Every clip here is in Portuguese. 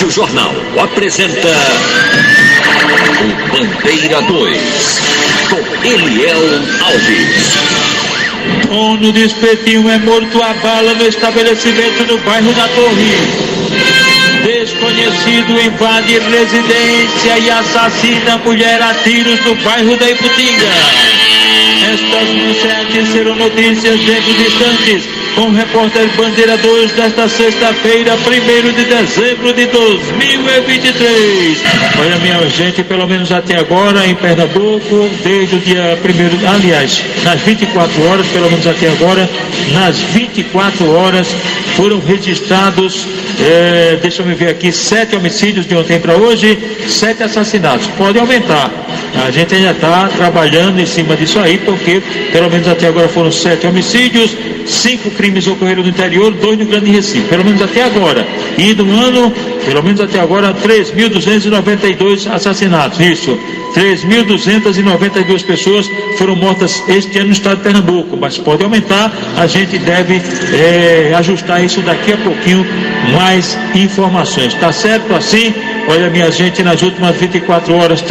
Rádio Jornal apresenta o Bandeira 2, com Eliel Alves. Dono de espetinho é morto a bala no estabelecimento no bairro da Torre. Desconhecido invade residência e assassina mulher a tiros no bairro da Iputinga. Estas manchetes serão notícias dentro de instantes, com o repórter Bandeira 2 desta sexta-feira, 1º de dezembro de 2023. Olha, minha gente, pelo menos até agora em Pernambuco, desde o dia 1º, aliás, nas 24 horas, pelo menos até agora, nas 24 horas foram registrados, deixa eu ver aqui, 7 homicídios de ontem para hoje, 7 assassinatos. Pode aumentar. A gente ainda está trabalhando em cima disso aí, porque pelo menos até agora foram 7 homicídios, 5 crimes ocorreram no interior, 2 no Grande Recife, pelo menos até agora. E no ano, pelo menos até agora, 3.292 assassinatos. Isso, 3.292 pessoas foram mortas este ano no estado de Pernambuco, mas pode aumentar, a gente deve ajustar isso daqui a pouquinho, mais informações. Tá certo assim? Olha, minha gente, nas últimas 24 horas,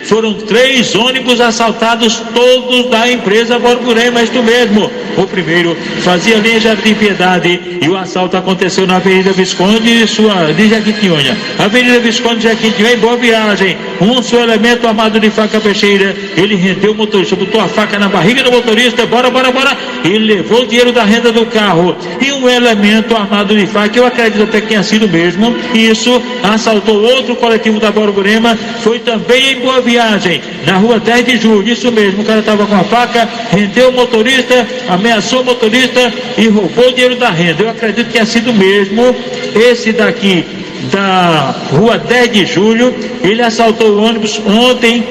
foram 3 ônibus assaltados, todos da empresa Borborema, isto mesmo. O primeiro fazia linha Jardim Piedade e o assalto aconteceu na Avenida Visconde de Jequitinhonha. Avenida Visconde de Jequitinhonha, em Boa Viagem. Um seu elemento armado de faca peixeira, ele rendeu o motorista, botou a faca na barriga do motorista, bora, e levou o dinheiro da renda do carro. E um elemento armado de faca, eu acredito até que tenha sido mesmo, isso, assaltou outro coletivo da Borborema, foi também em Boa Viagem, na rua 10 de julho, isso mesmo, o cara estava com a faca, rendeu o motorista, ameaçou o motorista e roubou o dinheiro da renda. Eu acredito que tenha sido mesmo esse daqui da rua 10 de julho, ele assaltou o ônibus ontem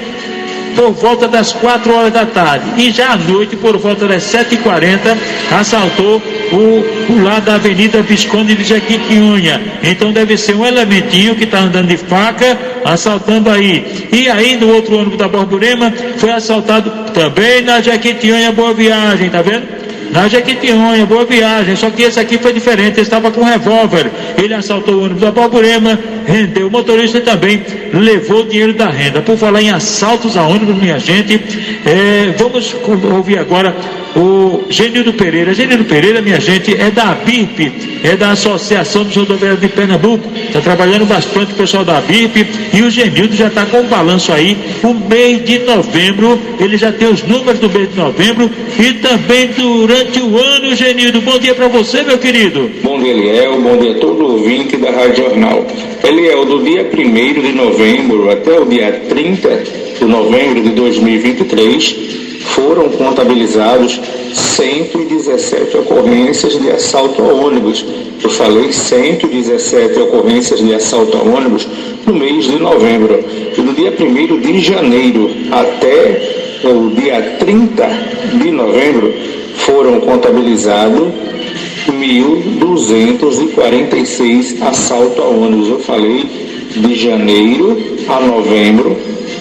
por volta das 4 horas da tarde e já à noite, por volta das 7h40, assaltou o lado da Avenida Visconde de Jequitinhonha. Então deve ser um elementinho que está andando de faca, assaltando aí. E aí no outro ônibus da Borborema foi assaltado também na Jequitinhonha Boa Viagem, tá vendo? Na Jequitinhonha, Boa Viagem, só que esse aqui foi diferente, ele estava com um revólver. Ele assaltou o ônibus da Borborema, rendeu o motorista e também levou o dinheiro da renda. Por falar em assaltos a ônibus, minha gente, vamos ouvir agora o Genildo Pereira. Genildo Pereira, minha gente, é da ABIRP, é da Associação dos Rodoviários de Pernambuco, está trabalhando bastante o pessoal da ABIRP, e o Genildo já está com um balanço aí, o mês de novembro, ele já tem os números do mês de novembro, e também durante o ano, Genildo. Bom dia para você, meu querido. Bom dia, Eliel, bom dia a todo ouvinte da Rádio Jornal. Eliel, do dia 1º de novembro até o dia 30 de novembro de 2023, foram contabilizados 117 ocorrências de assalto a ônibus. Eu falei 117 ocorrências de assalto a ônibus no mês de novembro. E do dia 1º de janeiro até o dia 30 de novembro foram contabilizados 1.246 assaltos a ônibus. Eu falei de janeiro a novembro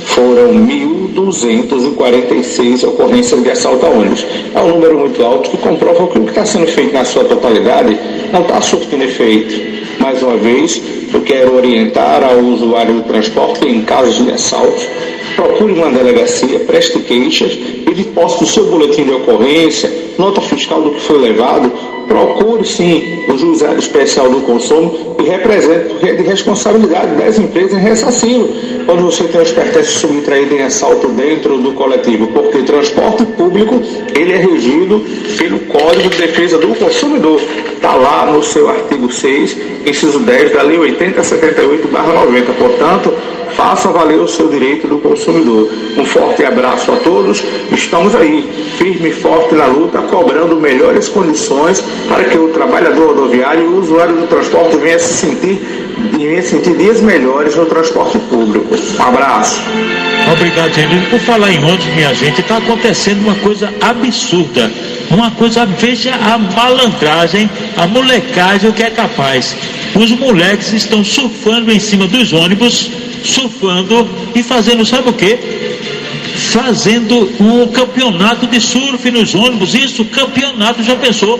foram 1.246 ocorrências de assalto a ônibus. É um número muito alto que comprova que o que está sendo feito na sua totalidade não está surtindo efeito. Mais uma vez, eu quero orientar ao usuário do transporte que em casos de assaltos, procure uma delegacia, preste queixas e deposite o seu boletim de ocorrência, nota fiscal do que foi levado. Procure sim o Juizado Especial do Consumo e represente, porque é de responsabilidade das empresas em ressarcir quando você tem os pertences subtraídos em assalto dentro do coletivo, porque o transporte público ele é regido pelo Código de Defesa do Consumidor, está lá no seu artigo 6, inciso 10 da Lei 8078/90, portanto, faça valer o seu direito do consumidor. Um forte abraço a todos, estamos aí, firme e forte na luta, cobrando melhores condições para que o trabalhador rodoviário e o usuário do transporte venha sentir dias melhores no transporte público. Um abraço. Obrigado, Genildo. Por falar em ônibus, minha gente, está acontecendo uma coisa absurda. Uma coisa, veja a malandragem, a molecagem, o que é capaz. Os moleques estão surfando em cima dos ônibus, surfando e fazendo, sabe o quê? Fazendo um campeonato de surf nos ônibus. Isso, campeonato, já pensou?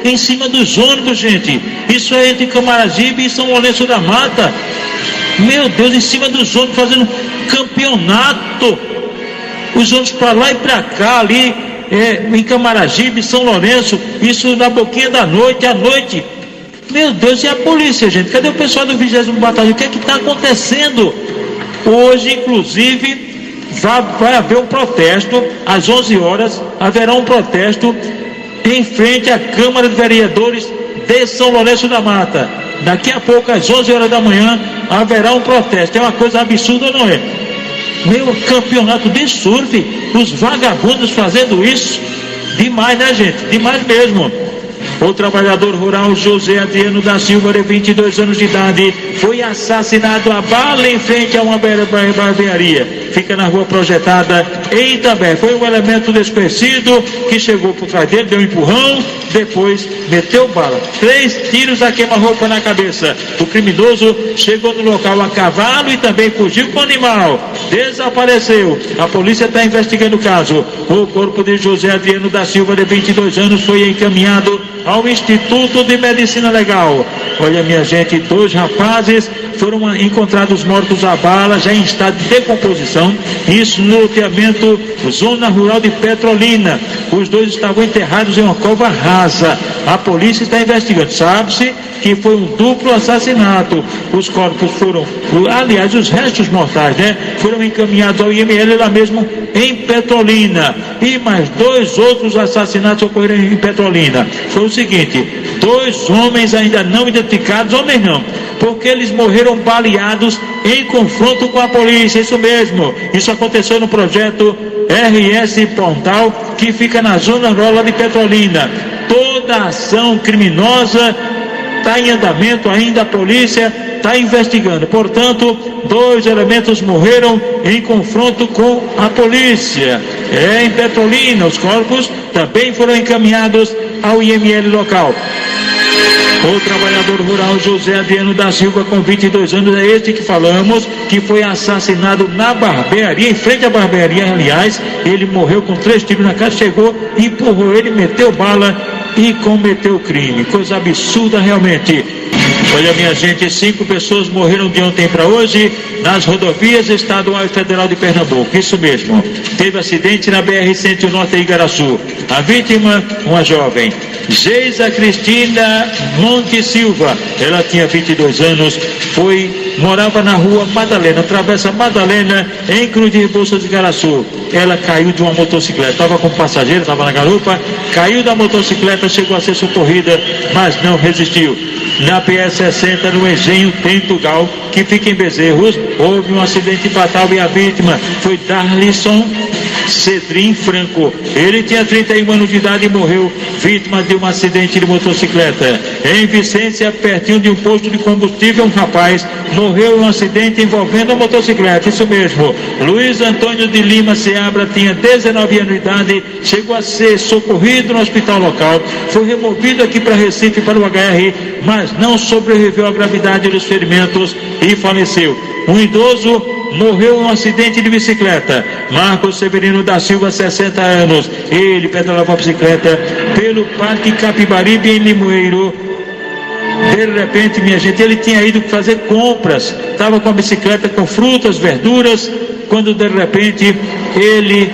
em cima dos ônibus, gente. Isso é entre Camaragibe e São Lourenço da Mata. Meu Deus, em cima dos ônibus, fazendo campeonato. Os ônibus para lá e para cá, ali em Camaragibe, São Lourenço, isso na boquinha da noite, à noite. Meu Deus, e a polícia, gente? Cadê o pessoal do 20º Batalhão? O que é que está acontecendo? Hoje, inclusive, vai haver um protesto, às 11 horas, haverá um protesto em frente à Câmara de Vereadores de São Lourenço da Mata. Daqui a pouco, às 11 horas da manhã, haverá um protesto. É uma coisa absurda, ou não é? Meu, campeonato de surf, os vagabundos fazendo isso. Demais, né, gente? Demais mesmo. O trabalhador rural José Adriano da Silva, de 22 anos de idade, foi assassinado a bala em frente a uma barbearia. Fica na rua Projetada, em Itambé. Foi um elemento desconhecido que chegou por trás dele, deu um empurrão, depois meteu bala. 3 tiros a queima-roupa na cabeça. O criminoso chegou no local a cavalo e também fugiu com o animal. Desapareceu. A polícia está investigando o caso. O corpo de José Adriano da Silva, de 22 anos, foi encaminhado ao Instituto de Medicina Legal. Olha, minha gente, 2 rapazes foram encontrados mortos a bala, já em estado de decomposição, isso no loteamento Zona Rural de Petrolina. Os 2 estavam enterrados em uma cova rasa. A polícia está investigando. Sabe-se que foi um duplo assassinato. Os corpos foram, aliás, os restos mortais, né, foram encaminhados ao IML lá mesmo em Petrolina. E mais 2 outros assassinatos ocorreram em Petrolina. Foi o seguinte: 2 homens ainda não identificados, homens não, porque eles morreram baleados em confronto com a polícia. Isso mesmo, isso aconteceu no projeto RS Pontal, que fica na zona rural de Petrolina. Toda a ação criminosa está em andamento ainda, a polícia está investigando. Portanto, 2 elementos morreram em confronto com a polícia. Em Petrolina, os corpos também foram encaminhados ao IML local. O trabalhador rural José Adriano da Silva, com 22 anos, é este que falamos, que foi assassinado na barbearia, em frente à barbearia, aliás. Ele morreu com 3 tiros na cara, chegou, empurrou ele, meteu bala e cometeu o crime. Coisa absurda realmente. Olha, minha gente, 5 pessoas morreram de ontem para hoje nas rodovias estadual e federal de Pernambuco. Isso mesmo. Teve acidente na BR-101 Norte em Igaraçu. A vítima, uma jovem, Geisa Cristina Monte Silva. Ela tinha 22 anos, morava na rua Madalena, Travessa Madalena, em Cruz de Rebouças de Igaraçu. Ela caiu de uma motocicleta, estava com passageiro, estava na garupa, caiu da motocicleta, chegou a ser socorrida, mas não resistiu. Na PS-60, no Engenho Tentugal, que fica em Bezerros, houve um acidente fatal e a vítima foi Darlisson Cedrim Franco. Ele tinha 31 anos de idade e morreu vítima de um acidente de motocicleta. Em Vicência, pertinho de um posto de combustível, um rapaz morreu em um acidente envolvendo a motocicleta. Isso mesmo. Luiz Antônio de Lima Seabra tinha 19 anos de idade, chegou a ser socorrido no hospital local, foi removido aqui para Recife, para o HR, mas não sobreviveu à gravidade dos ferimentos e faleceu. Um idoso morreu em um acidente de bicicleta. Marcos Severino da Silva, 60 anos. Ele pedalava a bicicleta pelo Parque Capibaribe, em Limoeiro. De repente, minha gente, ele tinha ido fazer compras, estava com a bicicleta com frutas, verduras, quando de repente ele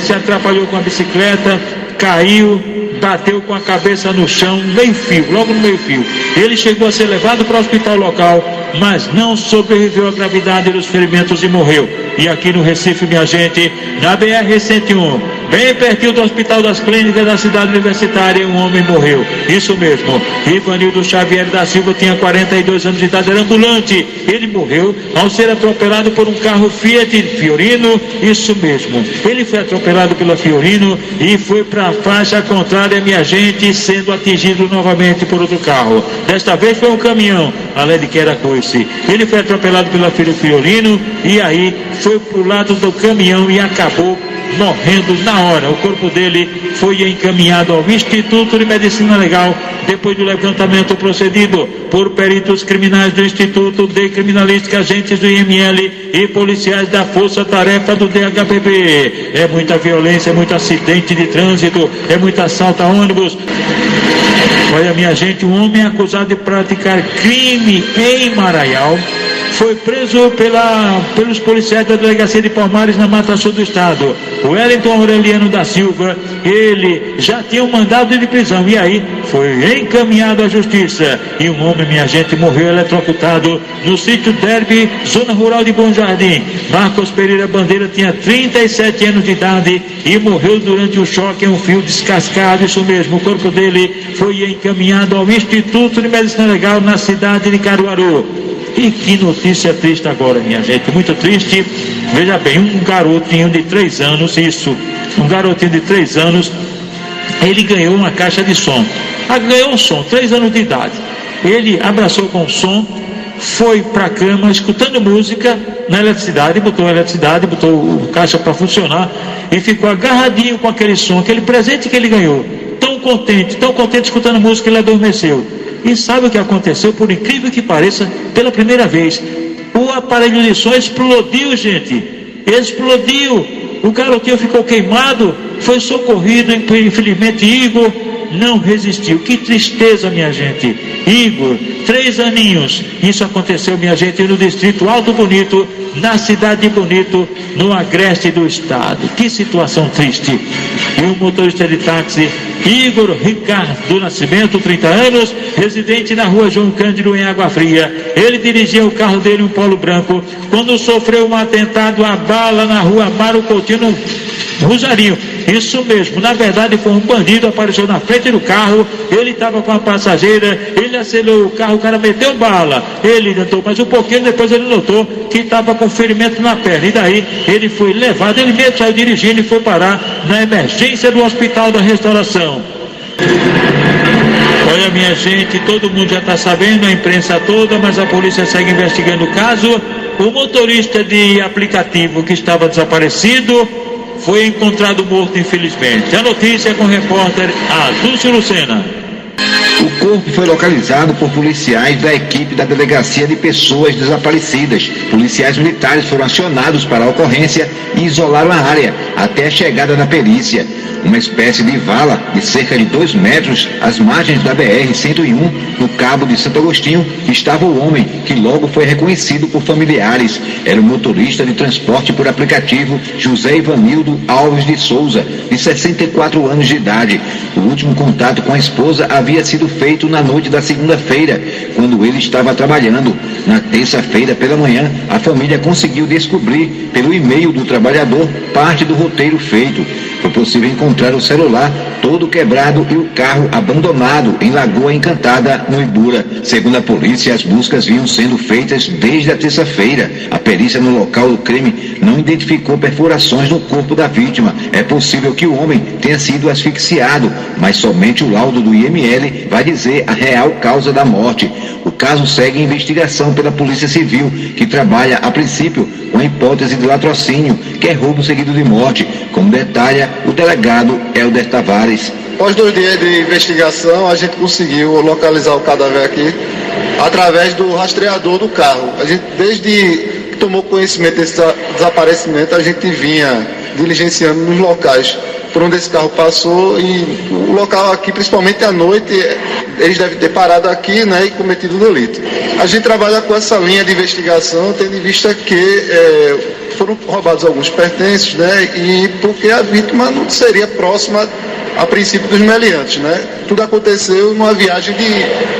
se atrapalhou com a bicicleta, caiu, bateu com a cabeça no chão, meio-fio, logo no meio-fio. Ele chegou a ser levado para o hospital local, mas não sobreviveu à gravidade dos ferimentos e morreu. E aqui no Recife, minha gente, na BR-101, bem pertinho do Hospital das Clínicas da cidade universitária, um homem morreu. Isso mesmo. Ivanildo Xavier da Silva tinha 42 anos de idade, era ambulante. Ele morreu ao ser atropelado por um carro Fiat Fiorino. Isso mesmo. Ele foi atropelado pela Fiorino e foi para a faixa contrária, minha gente, sendo atingido novamente por outro carro. Desta vez foi um caminhão, além de que era coice. Ele foi atropelado pela Fiorino e aí foi pro lado do caminhão e acabou morrendo na hora. O corpo dele foi encaminhado ao Instituto de Medicina Legal depois do levantamento procedido por peritos criminais do Instituto de Criminalística, agentes do IML e policiais da Força Tarefa do DHPP. É muita violência, é muito acidente de trânsito, é muito assalto a ônibus. Olha, minha gente, um homem acusado de praticar crime em Maraial foi preso pelos policiais da delegacia de Palmares, na Mata Sul do estado. O Wellington Aureliano da Silva, ele já tinha um mandado de prisão e aí foi encaminhado à justiça. E um homem, minha gente, morreu eletrocutado no sítio Derby, zona rural de Bom Jardim. Marcos Pereira Bandeira tinha 37 anos de idade e morreu durante o choque em um fio descascado. Isso mesmo, o corpo dele foi encaminhado ao Instituto de Medicina Legal na cidade de Caruaru. E que notícia triste agora, minha gente, muito triste. Veja bem, um garotinho de 3 anos, um garotinho de 3 anos, ele ganhou uma caixa de som. Ganhou um som, 3 anos de idade. Ele abraçou com o som, foi para a cama, escutando música na eletricidade, botou a caixa para funcionar e ficou agarradinho com aquele som, aquele presente que ele ganhou. Tão contente, escutando música, ele adormeceu. E sabe o que aconteceu? Por incrível que pareça, pela primeira vez, o aparelho de som explodiu, gente. Explodiu. O garotinho ficou queimado, foi socorrido, infelizmente Igor não resistiu. Que tristeza, minha gente. Igor, 3 aninhos. Isso aconteceu, minha gente, no distrito Alto Bonito, na cidade de Bonito, no agreste do estado. Que situação triste. E o motorista de táxi Igor Ricardo do Nascimento, 30 anos, residente na rua João Cândido, em Água Fria. Ele dirigia o carro dele, um Polo branco, quando sofreu um atentado à bala na rua Amaro Coutinho, no Rosarinho. Isso mesmo, na verdade foi um bandido, apareceu na frente do carro, ele estava com a passageira, ele acelerou o carro, o cara meteu bala, ele tentou, mas um pouquinho depois ele notou que estava com ferimento na perna, e daí ele foi levado, ele mesmo saiu dirigindo e foi parar na emergência do Hospital da Restauração. Olha, minha gente, todo mundo já está sabendo, a imprensa toda, mas a polícia segue investigando o caso. O motorista de aplicativo que estava desaparecido foi encontrado morto, infelizmente. A notícia é com o repórter Adúlcio Lucena. O corpo foi localizado por policiais da equipe da Delegacia de Pessoas Desaparecidas. Policiais militares foram acionados para a ocorrência e isolaram a área até a chegada da perícia. Uma espécie de vala de cerca de 2 metros às margens da BR-101, no Cabo de Santo Agostinho, estava o homem, que logo foi reconhecido por familiares. Era o motorista de transporte por aplicativo José Ivanildo Alves de Souza, de 64 anos de idade. O último contato com a esposa havia sido feito na noite da segunda-feira, quando ele estava trabalhando. Na terça-feira pela manhã, a família conseguiu descobrir, pelo e-mail do trabalhador, parte do roteiro feito. Foi possível encontrar o celular todo quebrado e o carro abandonado em Lagoa Encantada, no Ibura. Segundo a polícia, as buscas vinham sendo feitas desde a terça-feira. A perícia no local do crime não identificou perfurações no corpo da vítima. É possível que o homem tenha sido asfixiado, mas somente o laudo do IML vai dizer a real causa da morte. O caso segue em investigação pela Polícia Civil, que trabalha, a princípio, com a hipótese de latrocínio, que é roubo seguido de morte, como detalha o delegado Helder Tavares. Após 2 dias de investigação, a gente conseguiu localizar o cadáver aqui através do rastreador do carro. A gente, desde que tomou conhecimento desse desaparecimento, a gente vinha diligenciando nos locais por onde esse carro passou, e o local aqui, principalmente à noite, eles devem ter parado aqui, né, e cometido o delito. A gente trabalha com essa linha de investigação, tendo em vista que foram roubados alguns pertences, né, e porque a vítima não seria próxima, a princípio, dos meliantes, né. Tudo aconteceu numa viagem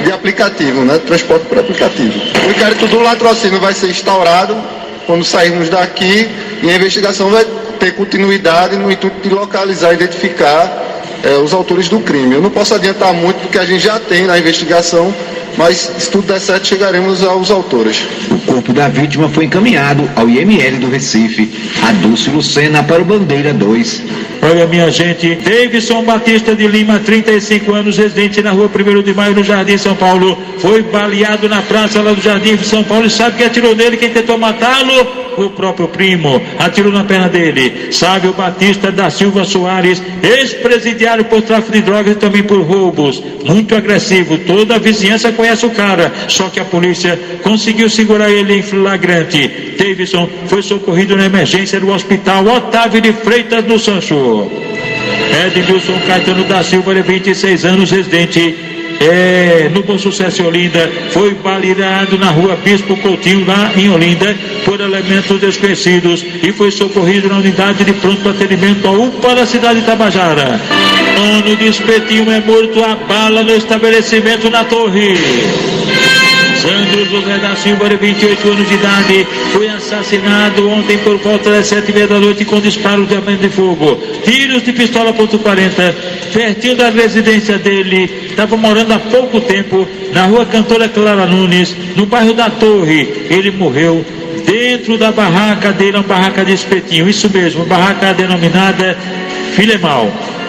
de aplicativo, né, transporte por aplicativo. O inquérito do latrocínio vai ser instaurado quando sairmos daqui, e a investigação vai ter continuidade no intuito de localizar e identificar os autores do crime. Eu não posso adiantar muito porque a gente já tem na investigação, mas se tudo der certo, chegaremos aos autores. O corpo da vítima foi encaminhado ao IML do Recife. Adúlcio Lucena para o Bandeira 2. Olha, minha gente, Davidson Batista de Lima, 35 anos, residente na rua 1º de Maio, no Jardim São Paulo, foi baleado na praça lá do Jardim de São Paulo. E sabe quem atirou nele? Quem tentou matá-lo? O próprio primo. Atirou na perna dele. Sávio Batista da Silva Soares, ex-presidiário por tráfico de drogas e também por roubos. Muito agressivo. Toda a vizinhança conhece o cara. Só que a polícia conseguiu segurar ele em flagrante. Davidson foi socorrido na emergência do Hospital Otávio de Freitas, no Sancho. Edmilson Caetano da Silva, de 26 anos, residente no Bom Sucesso em Olinda, foi baleado na rua Bispo Coutinho, lá em Olinda, por elementos desconhecidos e foi socorrido na unidade de pronto atendimento à UPA da cidade de Tabajara. Dono de espetinho é morto a bala no estabelecimento na Torre. Sandro José da Silva, de 28 anos de idade, foi assassinado ontem por volta das 7h30 da noite com disparos de arma de fogo. Tiros de pistola .40, pertinho da residência dele. Estava morando há pouco tempo na rua Cantora Clara Nunes, no bairro da Torre. Ele morreu dentro da barraca dele, uma barraca de espetinho. Isso mesmo, barraca denominada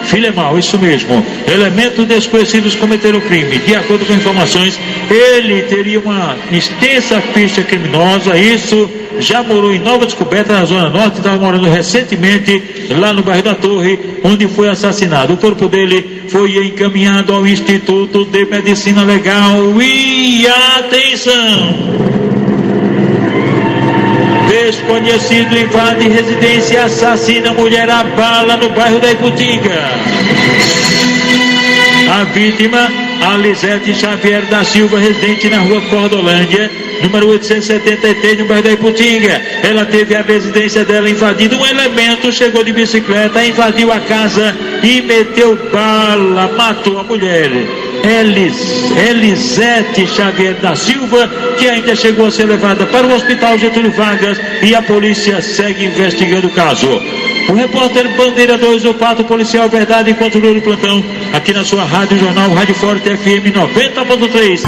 Filemal, isso mesmo. Elementos desconhecidos cometeram o crime. De acordo com informações, ele teria uma extensa ficha criminosa. Isso, já morou em Nova Descoberta, na Zona Norte, estava morando recentemente lá no bairro da Torre, onde foi assassinado. O corpo dele foi encaminhado ao Instituto de Medicina Legal. E atenção! Desconhecido invade residência e assassina mulher a bala no bairro da Iputinga. A vítima, Alisete Xavier da Silva, residente na rua Cordolândia, número 873, no bairro da Iputinga. Ela teve a residência dela invadida. Um elemento chegou de bicicleta, invadiu a casa e meteu bala, matou a mulher. Elisete Xavier da Silva, que ainda chegou a ser levada para o Hospital Getúlio Vargas, e a polícia segue investigando o caso. O repórter Bandeira 2 ou 4, policial Verdade e controle do plantão, aqui na sua Rádio Jornal, Rádio Forte FM 90.3.